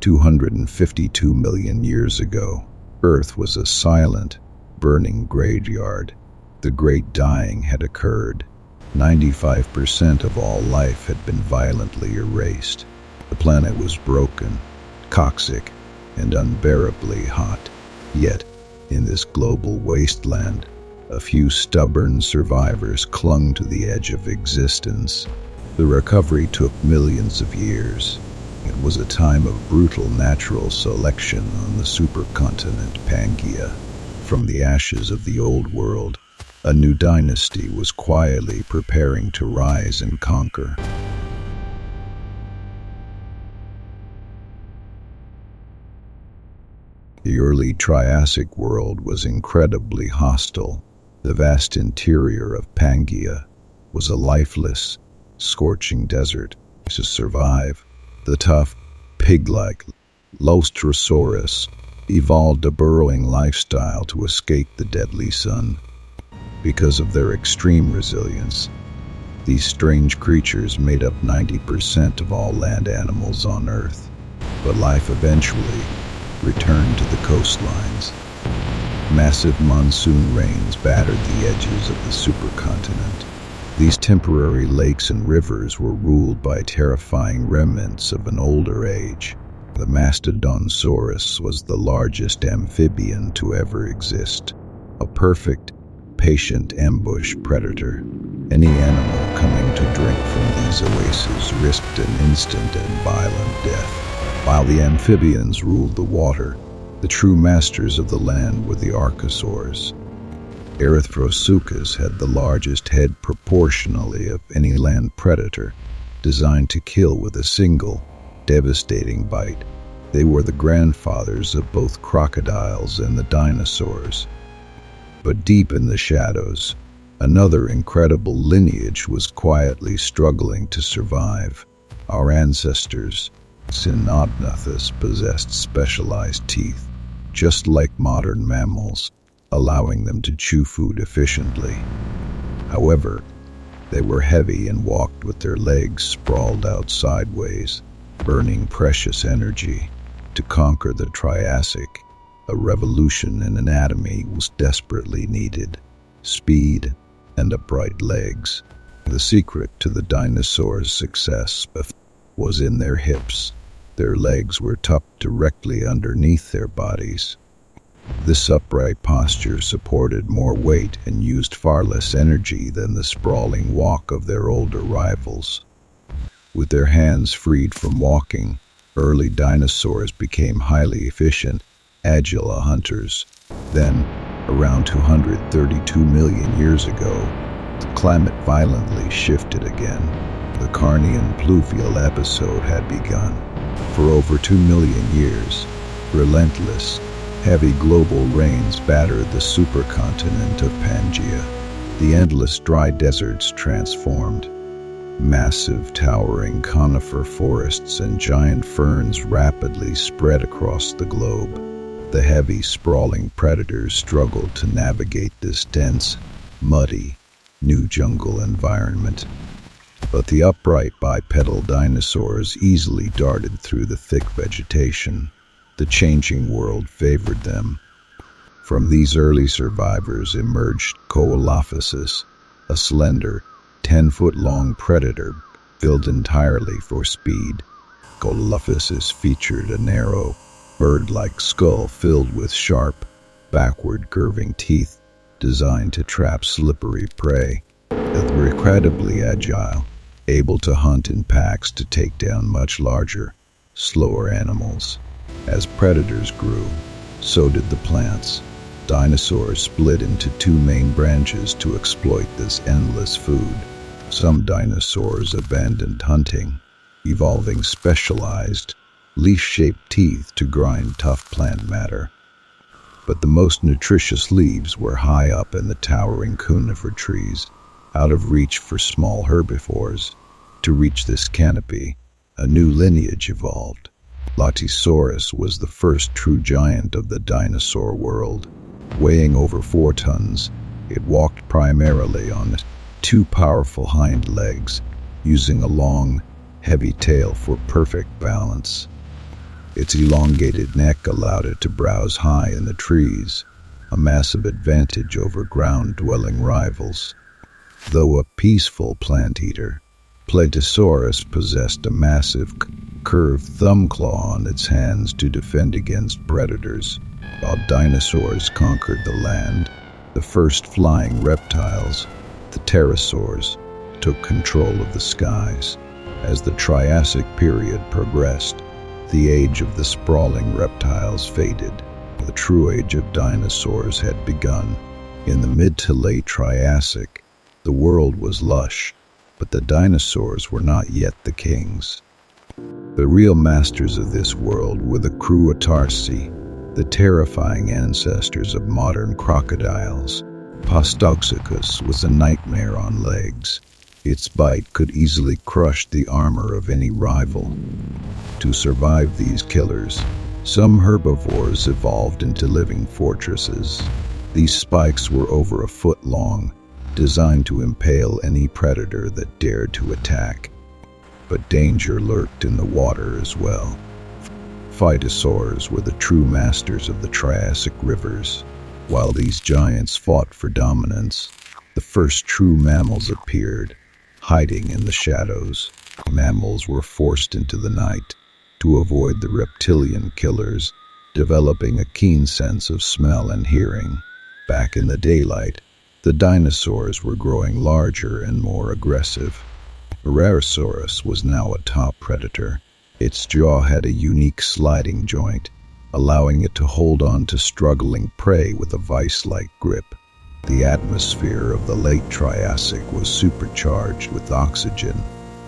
252 million years ago, Earth was a silent, burning graveyard. The Great Dying had occurred. 95% of all life had been violently erased. The planet was broken, toxic, and unbearably hot. Yet, in this global wasteland, a few stubborn survivors clung to the edge of existence. The recovery took millions of years. It was a time of brutal natural selection on the supercontinent Pangaea. From the ashes of the old world, a new dynasty was quietly preparing to rise and conquer. The early Triassic world was incredibly hostile. The vast interior of Pangaea was a lifeless, scorching desert. To survive, the tough, pig-like Postosuchus evolved a burrowing lifestyle to escape the deadly sun. Because of their extreme resilience, these strange creatures made up 90% of all land animals on Earth. But life eventually returned to the coastlines. Massive monsoon rains battered the edges of the supercontinent. These temporary lakes and rivers were ruled by terrifying remnants of an older age. The Mastodonsaurus was the largest amphibian to ever exist, a perfect, patient ambush predator. Any animal coming to drink from these oases risked an instant and violent death. While the amphibians ruled the water, the true masters of the land were the archosaurs. Postosuchus had the largest head proportionally of any land predator, designed to kill with a single, devastating bite. They were the grandfathers of both crocodiles and the dinosaurs. But deep in the shadows, another incredible lineage was quietly struggling to survive. Our ancestors, Dinosaurs, possessed specialized teeth, just like modern mammals, allowing them to chew food efficiently. However, they were heavy and walked with their legs sprawled out sideways, burning precious energy. To conquer the Triassic, a revolution in anatomy was desperately needed: speed and upright legs. The secret to the dinosaurs' success was in their hips. Their legs were tucked directly underneath their bodies. This upright posture supported more weight and used far less energy than the sprawling walk of their older rivals. With their hands freed from walking, early dinosaurs became highly efficient, agile hunters. Then, around 232 million years ago, the climate violently shifted again. The Carnian pluvial episode had begun. For over 2 million years, relentless, heavy global rains battered the supercontinent of Pangaea. The endless dry deserts transformed. Massive towering conifer forests and giant ferns rapidly spread across the globe. The heavy, sprawling predators struggled to navigate this dense, muddy, new jungle environment. But the upright bipedal dinosaurs easily darted through the thick vegetation. The changing world favored them. From these early survivors emerged Colossal, a slender, 10-foot-long predator built entirely for speed. Colossal featured a narrow, bird-like skull filled with sharp, backward-curving teeth designed to trap slippery prey. They were incredibly agile, able to hunt in packs to take down much larger, slower animals. As predators grew, so did the plants. Dinosaurs split into two main branches to exploit this endless food. Some dinosaurs abandoned hunting, evolving specialized, leaf-shaped teeth to grind tough plant matter. But the most nutritious leaves were high up in the towering conifer trees, out of reach for small herbivores. To reach this canopy, a new lineage evolved. Postosuchus was the first true giant of the dinosaur world. Weighing over 4 tons, it walked primarily on 2 powerful hind legs, using a long, heavy tail for perfect balance. Its elongated neck allowed it to browse high in the trees, a massive advantage over ground-dwelling rivals. Though a peaceful plant eater, Postosuchus possessed a massive, curved thumb claw on its hands to defend against predators. While dinosaurs conquered the land, the first flying reptiles, the pterosaurs, took control of the skies. As the Triassic Period progressed, the age of the sprawling reptiles faded. The true age of dinosaurs had begun. In the mid to late Triassic, the world was lush, but the dinosaurs were not yet the kings. The real masters of this world were the crocodile-ancestor, the terrifying ancestors of modern crocodiles. Postosuchus was a nightmare on legs. Its bite could easily crush the armor of any rival. To survive these killers, some herbivores evolved into living fortresses. These spikes were over a foot long, designed to impale any predator that dared to attack. But danger lurked in the water as well. Dinosaurs were the true masters of the Triassic rivers. While these giants fought for dominance, the first true mammals appeared, hiding in the shadows. Mammals were forced into the night to avoid the reptilian killers, developing a keen sense of smell and hearing. Back in the daylight, the dinosaurs were growing larger and more aggressive. Tyrannosaurus was now a top predator. Its jaw had a unique sliding joint, allowing it to hold on to struggling prey with a vice-like grip. The atmosphere of the late Triassic was supercharged with oxygen,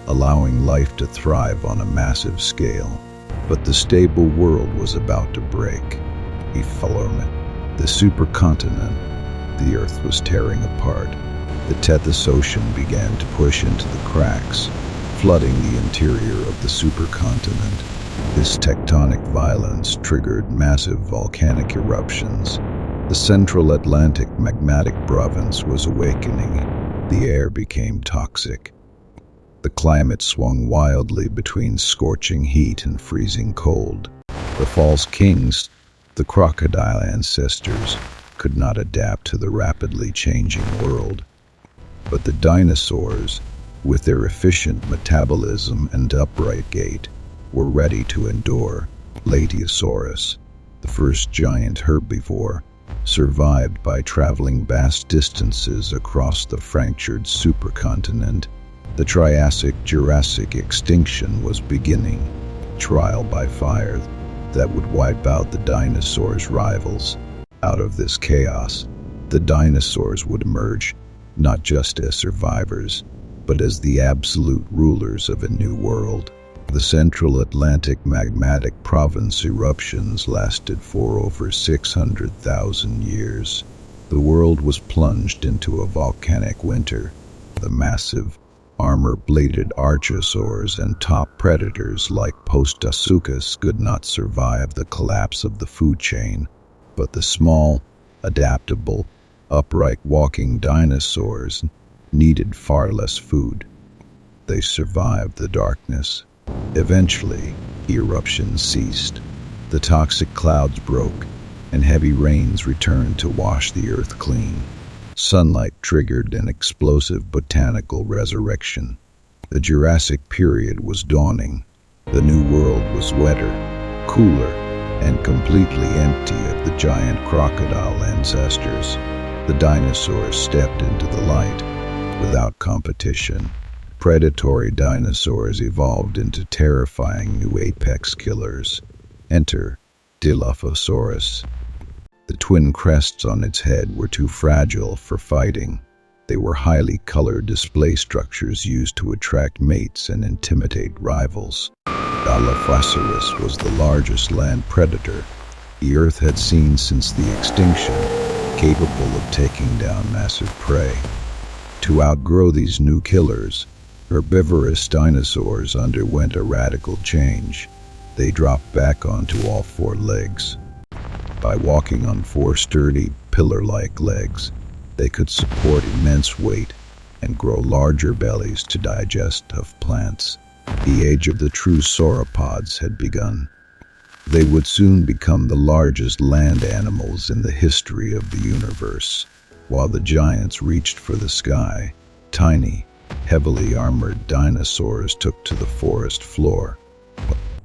allowing life to thrive on a massive scale. But the stable world was about to break. The supercontinent, the Earth was tearing apart. The Tethys Ocean began to push into the cracks, flooding the interior of the supercontinent. This tectonic violence triggered massive volcanic eruptions. The central Atlantic magmatic province was awakening. The air became toxic. The climate swung wildly between scorching heat and freezing cold. The false kings, the crocodile-ancestors, could not adapt to the rapidly changing world. But the dinosaurs, with their efficient metabolism and upright gait, were ready to endure. Dinosaurs, the first giant herbivore, survived by traveling vast distances across the fractured supercontinent. The Triassic-Jurassic extinction was beginning, trial by fire that would wipe out the dinosaurs' rivals. Out of this chaos, the dinosaurs would emerge, not just as survivors, but as the absolute rulers of a new world. The Central Atlantic magmatic province eruptions lasted for over 600,000 years. The world was plunged into a volcanic winter. The massive, armor-bladed archosaurs and top predators like Postosuchus could not survive the collapse of the food chain, but the small, adaptable, upright walking dinosaurs needed far less food. They survived the darkness. Eventually, eruptions ceased. The toxic clouds broke, and heavy rains returned to wash the earth clean. Sunlight triggered an explosive botanical resurrection. The Jurassic Period was dawning. The new world was wetter, cooler, and completely empty of the giant crocodile ancestors. The dinosaurs stepped into the light without competition. Predatory dinosaurs evolved into terrifying new apex killers. Enter Dilophosaurus. The twin crests on its head were too fragile for fighting. They were highly colored display structures used to attract mates and intimidate rivals. Dilophosaurus was the largest land predator the Earth had seen since the extinction, capable of taking down massive prey. To outgrow these new killers, herbivorous dinosaurs underwent a radical change. They dropped back onto all four legs. By walking on four sturdy, pillar-like legs, they could support immense weight and grow larger bellies to digest tough plants. The age of the true sauropods had begun. They would soon become the largest land animals in the history of the universe. While the giants reached for the sky, tiny, heavily armored dinosaurs took to the forest floor.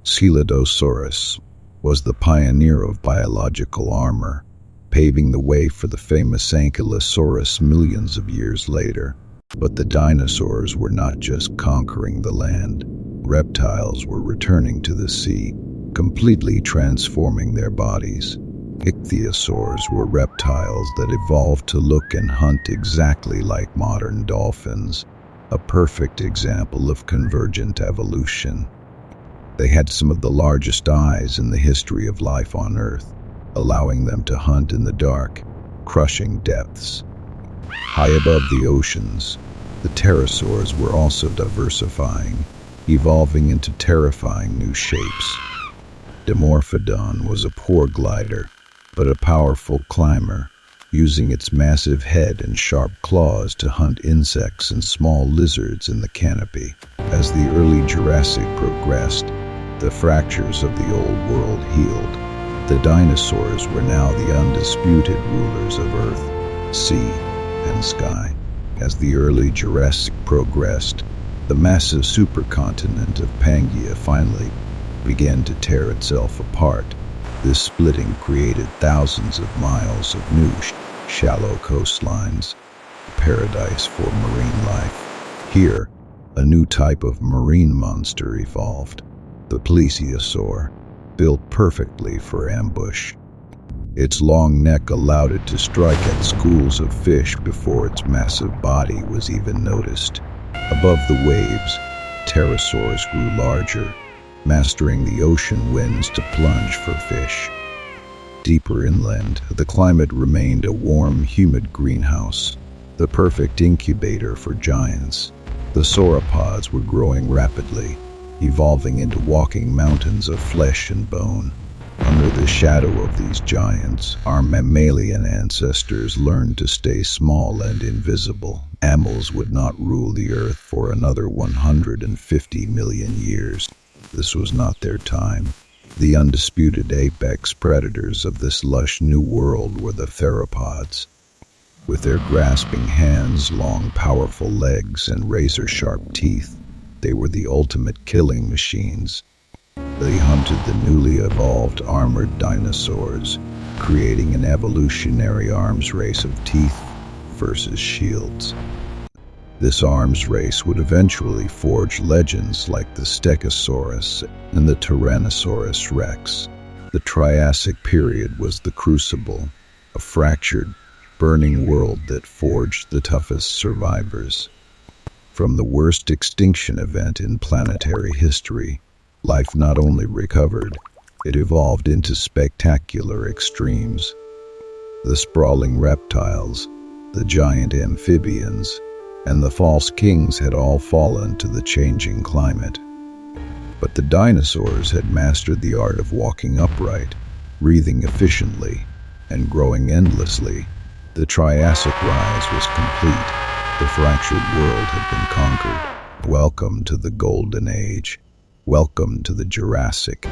Coelodosaurus was the pioneer of biological armor, paving the way for the famous Ankylosaurus millions of years later. But the dinosaurs were not just conquering the land. Reptiles were returning to the sea, completely transforming their bodies. Ichthyosaurs were reptiles that evolved to look and hunt exactly like modern dolphins, a perfect example of convergent evolution. They had some of the largest eyes in the history of life on Earth, allowing them to hunt in the dark, crushing depths. High above the oceans, the pterosaurs were also diversifying, evolving into terrifying new shapes. Dimorphodon was a poor glider, but a powerful climber, using its massive head and sharp claws to hunt insects and small lizards in the canopy. As the early Jurassic progressed, the fractures of the old world healed. The dinosaurs were now the undisputed rulers of Earth, sea, and sky. As the early Jurassic progressed, the massive supercontinent of Pangaea finally began to tear itself apart. This splitting created thousands of miles of new, shallow coastlines, a paradise for marine life. Here, a new type of marine monster evolved, the plesiosaur, built perfectly for ambush. Its long neck allowed it to strike at schools of fish before its massive body was even noticed. Above the waves, pterosaurs grew larger, mastering the ocean winds to plunge for fish. Deeper inland, the climate remained a warm, humid greenhouse, the perfect incubator for giants. The sauropods were growing rapidly, evolving into walking mountains of flesh and bone. Under the shadow of these giants, our mammalian ancestors learned to stay small and invisible. Mammals would not rule the earth for another 150 million years. This was not their time. The undisputed apex predators of this lush new world were the theropods. With their grasping hands, long, powerful legs, and razor-sharp teeth, they were the ultimate killing machines. They hunted the newly evolved armored dinosaurs, creating an evolutionary arms race of teeth versus shields. This arms race would eventually forge legends like the Stegosaurus and the Tyrannosaurus rex. The Triassic Period was the crucible, a fractured, burning world that forged the toughest survivors. From the worst extinction event in planetary history, life not only recovered, it evolved into spectacular extremes. The sprawling reptiles, the giant amphibians, and the false kings had all fallen to the changing climate. But the dinosaurs had mastered the art of walking upright, breathing efficiently, and growing endlessly. The Triassic rise was complete. The fractured world had been conquered. Welcome to the Golden Age. Welcome to the Jurassic